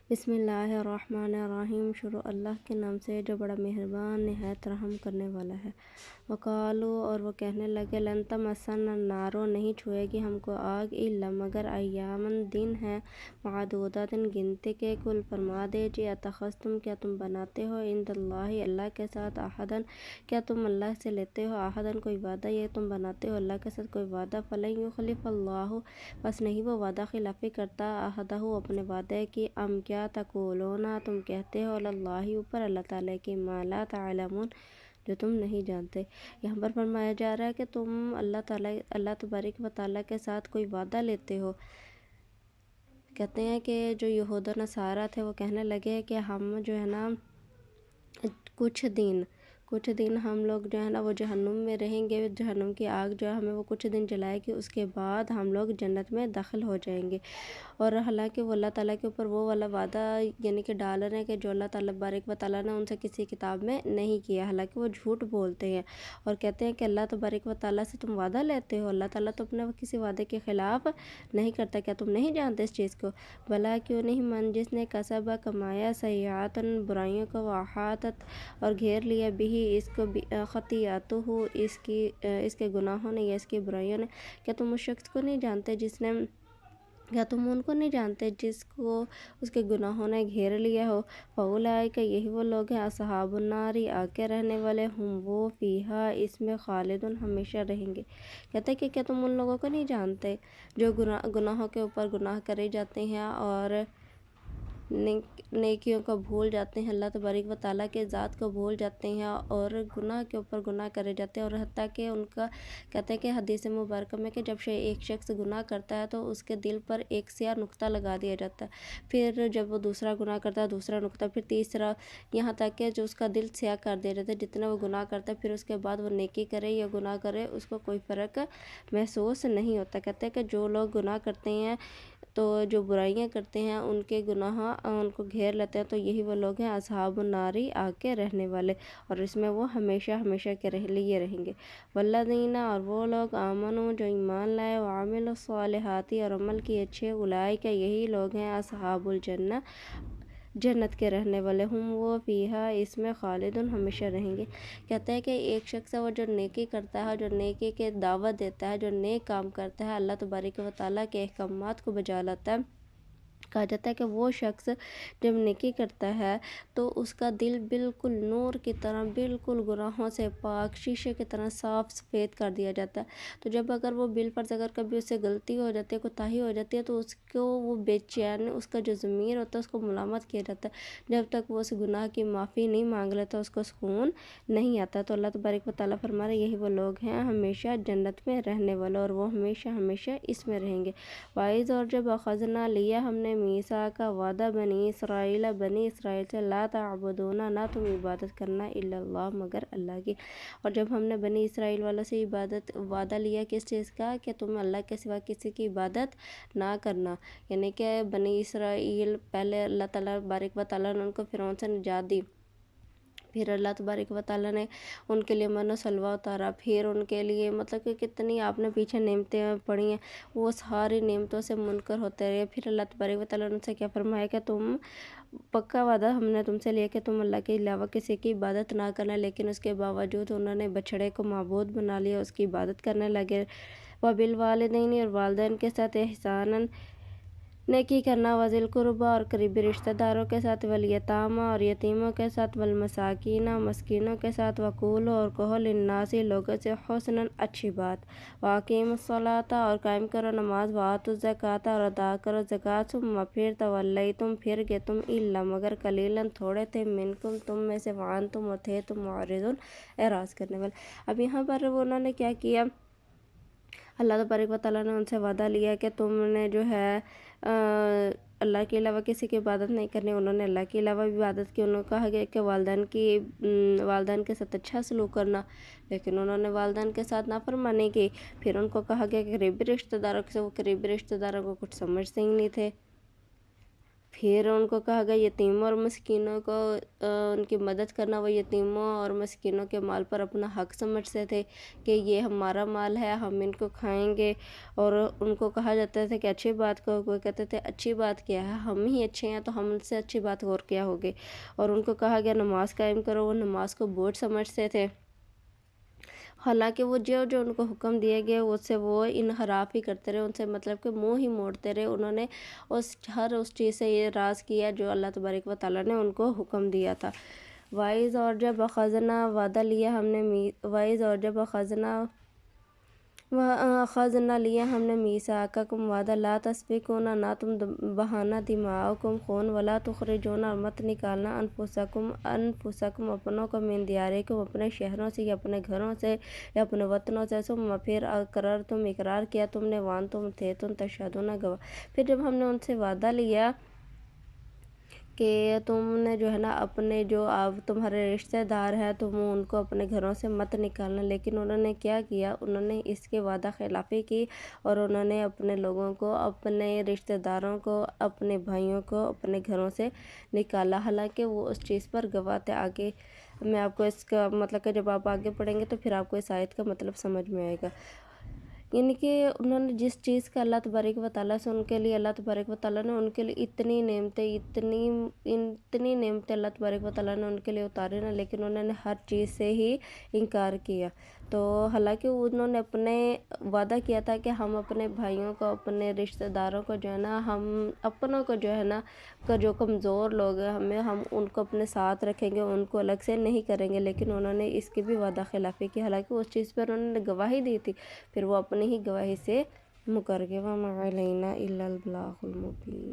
بسم اللہ الرحمن الرحیم۔ شروع اللہ کے نام سے جو بڑا مہربان نہایت رحم کرنے والا ہے۔ وقالو، اور وہ کہنے لگے، لن تمسنا النار، نہیں چھوئے گی ہم کو آگ، الا مگر ایامن دن ہیں، معدودات گنتے کے۔ کل فرما دیجیے، اتخذتم، کیا تم بناتے ہو، عند اللہ، اللہ کے ساتھ، احدن، کیا تم اللہ سے لیتے ہو احدن کوئی وعدہ، یہ تم بناتے ہو اللہ کے ساتھ کوئی وعدہ، فلن یخلف اللہ، بس نہیں وہ وعدہ خلافی کرتا، عہدہ، اپنے وعدے کی، ام کیا تقولون، تم کہتے ہو، علی اللہ، اوپر اللہ تعالیٰ کی، ما لا تعلمون، جو تم نہیں جانتے۔ یہاں پر فرمایا جا رہا ہے کہ تم اللہ تبارک و تعالیٰ کے ساتھ کوئی وعدہ لیتے ہو۔ کہتے ہیں کہ جو یہود و نصارہ تھے وہ کہنے لگے کہ ہم جو ہے نا کچھ دن ہم لوگ جو ہے نا وہ جہنم میں رہیں گے، جہنم کی آگ جو ہے ہمیں وہ کچھ دن جلائے گی، اس کے بعد ہم لوگ جنت میں داخل ہو جائیں گے۔ اور حالانکہ وہ اللہ تعالیٰ کے اوپر وہ والا وعدہ یعنی کہ ڈال رہے ہیں کہ جو اللہ تعالیٰ بارک و تعالیٰ نے ان سے کسی کتاب میں نہیں کیا، حالانکہ وہ جھوٹ بولتے ہیں اور کہتے ہیں کہ اللہ تبارک و تعالیٰ سے تم وعدہ لیتے ہو، اللہ تعالیٰ تو اپنے کسی وعدے کے خلاف نہیں کرتا، کیا تم نہیں جانتے اس چیز کو؟ بلا، کیوں نہیں، من جس نے کسبہ کمایا، سیئات برائیوں کو، واحاطت اور گھیر لیا، بھی اس کو، خطیئاتہ اس کے گناہوں نے یا اس کی برائیوں نے، کیا تم اس شخص کو نہیں جانتے کیا تم ان کو نہیں جانتے جس کو اس کے گناہوں نے گھیر لیا ہو؟ فاولئک، یہی وہ لوگ ہیں، اصحاب النار، آگ کے رہنے والے، ہم وہ فیہا، اس میں، خالدون، ہمیشہ رہیں گے۔ کہتے ہیں کہ کیا تم ان لوگوں کو نہیں جانتے جو گناہوں کے اوپر گناہ کرے جاتے ہیں اور نیکیوں کو بھول جاتے ہیں، اللہ تبارک و تعالیٰ کے ذات کو بھول جاتے ہیں اور گناہ کے اوپر گناہ کرے جاتے ہیں، اور حتیٰ کہ ان کا کہتے ہیں کہ حدیث مبارکہ میں کہ جب ایک شخص گناہ کرتا ہے تو اس کے دل پر ایک سیاہ نقطہ لگا دیا جاتا ہے، پھر جب وہ دوسرا گناہ کرتا ہے دوسرا نقطہ، پھر تیسرا، یہاں تک کہ جو اس کا دل سیاہ کر دیا جاتا ہے جتنا وہ گناہ کرتا ہے، پھر اس کے بعد وہ نیکی کرے یا گناہ کرے اس کو کوئی فرق محسوس نہیں ہوتا۔ کہتے ہیں کہ جو لوگ گناہ کرتے ہیں تو جو برائیاں کرتے ہیں ان کے گناہ ان کو گھیر لیتے ہیں، تو یہی وہ لوگ ہیں، اصحاب النار، آگ کے رہنے والے، اور اس میں وہ ہمیشہ ہمیشہ کے لیے رہیں گے۔ والذین، اور وہ لوگ، آمنوا، جو ایمان لائے، وعملوا الصالحات، اور عمل کی اچھے، اولئک، یہی لوگ ہیں، اصحاب الجنہ، جنت کے رہنے والے، ہم وہ فیہا، اس میں، خالدون، ہمیشہ رہیں گے۔ کہتے ہیں کہ ایک شخص ہے وہ جو نیکی کرتا ہے، جو نیکی کے دعوت دیتا ہے، جو نیک کام کرتا ہے، اللہ تبارک و تعالیٰ کے احکامات کو بجا لاتا ہے، کہا جاتا ہے کہ وہ شخص جب نیکی کرتا ہے تو اس کا دل بالکل نور کی طرح، بالکل گناہوں سے پاک، شیشے کی طرح صاف سفید کر دیا جاتا ہے۔ تو جب اگر وہ بالفرض اگر کبھی اس سے غلطی ہو جاتی ہے، کوتاہی ہو جاتی ہے، تو اس کو وہ بے چین، اس کا جو ضمیر ہوتا ہے اس کو ملامت کیا جاتا ہے، جب تک وہ اس گناہ کی معافی نہیں مانگ لیتا اس کو سکون نہیں آتا۔ تو اللہ تبارک و تعالیٰ فرما رہے یہی وہ لوگ ہیں ہمیشہ جنت میں رہنے والے، اور وہ ہمیشہ ہمیشہ اس میں رہیں گے۔ وائز، اور جب اخذنا، لیا ہم نے، میثاق کا وعدہ، بنی اسرائیل سے، لا تعبدون، نہ تم عبادت کرنا، الا اللہ، مگر اللہ کی۔ اور جب ہم نے بنی اسرائیل والوں سے وعدہ لیا کس چیز کا، کہ تم اللہ کے سوا کسی کی عبادت نہ کرنا، یعنی کہ بنی اسرائیل پہلے اللہ تعالیٰ بارک و تعالیٰ نے ان کو فرعون سے نجات دی، پھر اللہ تبارک و تعالیٰ نے ان کے لیے من و سلوہ اتارا، پھر ان کے لیے مطلب کہ کتنی آپ نے پیچھے نعمتیں پڑھی ہیں، وہ ساری نعمتوں سے منکر ہوتے رہے، پھر اللہ تبارک و تعالیٰ نے ان سے کیا فرمایا کہ تم، پکا وعدہ ہم نے تم سے لیا کہ تم اللہ کے علاوہ کسی کی عبادت نہ کرنا، لیکن اس کے باوجود انہوں نے بچھڑے کو معبود بنا لیا، اس کی عبادت کرنے لگے۔ وبالوالدین، اور والدین کے ساتھ، احساناً، نیکی کرنا، وذی القربیٰ، اور قریبی رشتہ داروں کے ساتھ، والیتامى، اور یتیموں کے ساتھ، والمساکین، مسکینوں کے ساتھ، وقولوا، اور کہو، للناس، لوگوں سے، حسنا، اچھی بات، واقیموا الصلاۃ، اور قائم کرو نماز، وآتوا الزکوٰۃ، اور ادا کرو زکوٰۃ، ثم، پھر، تولیتم، پھر گئے تم، الا مگر، قلیلا، تھوڑے تھے، منکم، تم میں سے، وانتم، اور تھے تم، معرضون، اعراض کرنے والے۔ اب یہاں پر انہوں نے کیا کیا، اللہ تبارک و تعالیٰ نے ان سے وعدہ لیا کہ تم نے جو ہے اللہ کے علاوہ کسی کی عبادت نہیں کرنی، انہوں نے اللہ کے علاوہ بھی عبادت کی، انہوں نے کہا گیا کہ والدین کے ساتھ اچھا سلوک کرنا، لیکن انہوں نے والدین کے ساتھ نافرمانی کی، پھر ان کو کہا گیا کہ قریبی رشتہ داروں سے، وہ قریبی رشتہ داروں کو کچھ سمجھتے ہی نہیں تھے، پھر ان کو کہا گیا یتیموں اور مسکینوں کو ان کی مدد کرنا، وہ یتیموں اور مسکینوں کے مال پر اپنا حق سمجھتے تھے کہ یہ ہمارا مال ہے، ہم ان کو کھائیں گے، اور ان کو کہا جاتا تھا کہ اچھی بات کو کوئی کہتے تھے اچھی بات کیا ہے، ہم ہی اچھے ہیں تو ہم ان سے اچھی بات اور کیا ہوگی، اور ان کو کہا گیا نماز قائم کرو، وہ نماز کو بوجھ سمجھتے تھے، حالانکہ وہ جو ان کو حکم دیا گیا اس سے وہ انحراف ہی کرتے رہے، ان سے مطلب کہ منہ ہی موڑتے رہے، انہوں نے اس چیز سے یہ راز کیا جو اللہ تبارک و تعالیٰ نے ان کو حکم دیا تھا۔ وائز اور جب اخذنا وعدہ لیا ہم نے وائز اور جب اخذنا لیا ہم نے میثاقکم وعدہ لا تسفکون نہ تم بہانا دماءکم خون ولا تخرجون اور مت نکالنا انفسکم اپنوں کو من دیارکم اپنے شہروں سے یا اپنے گھروں سے یا اپنے وطنوں سے، ثم پھر اقرار کیا تم نے وانتم تھے تم تشہدون گواہ، پھر جب ہم نے ان سے وعدہ لیا کہ تم نے جو ہے نا اپنے جو اب تمہارے رشتہ دار ہیں تم ان کو اپنے گھروں سے مت نکالنا، لیکن انہوں نے کیا کیا، انہوں نے اس کے وعدہ خلافی کی اور انہوں نے اپنے لوگوں کو، اپنے رشتہ داروں کو، اپنے بھائیوں کو اپنے گھروں سے نکالا، حالانکہ وہ اس چیز پر گواہ تھے۔ آگے میں آپ کو اس کا مطلب کہ جب آپ آگے پڑھیں گے تو پھر آپ کو اس آیت کا مطلب سمجھ میں آئے گا، یعنی کہ انہوں نے جس چیز کا اللہ تبارک و تعالیٰ سے ان کے لیے اللہ تبارک و تعالیٰ نے ان کے لیے اتنی نعمتیں اللہ تبارک و تعالیٰ نے ان کے لیے اتارے نا، لیکن انہوں نے ہر چیز سے ہی انکار کیا، تو حالانکہ انہوں نے اپنے وعدہ کیا تھا کہ ہم اپنے بھائیوں کو، اپنے رشتہ داروں کو جو ہے نا، ہم اپنوں کو جو ہے نا جو کمزور لوگ ہیں ہم ان کو اپنے ساتھ رکھیں گے، ان کو الگ سے نہیں کریں گے، لیکن انہوں نے اس کی بھی وعدہ خلافی کی، حالانکہ اس چیز پر انہوں نے گواہی دی تھی، پھر وہ اپنی ہی گواہی سے مکر گئے۔ وَمَا عَلَيْنَا إِلَّا الْبَلَاغُ الْمُبِينُ۔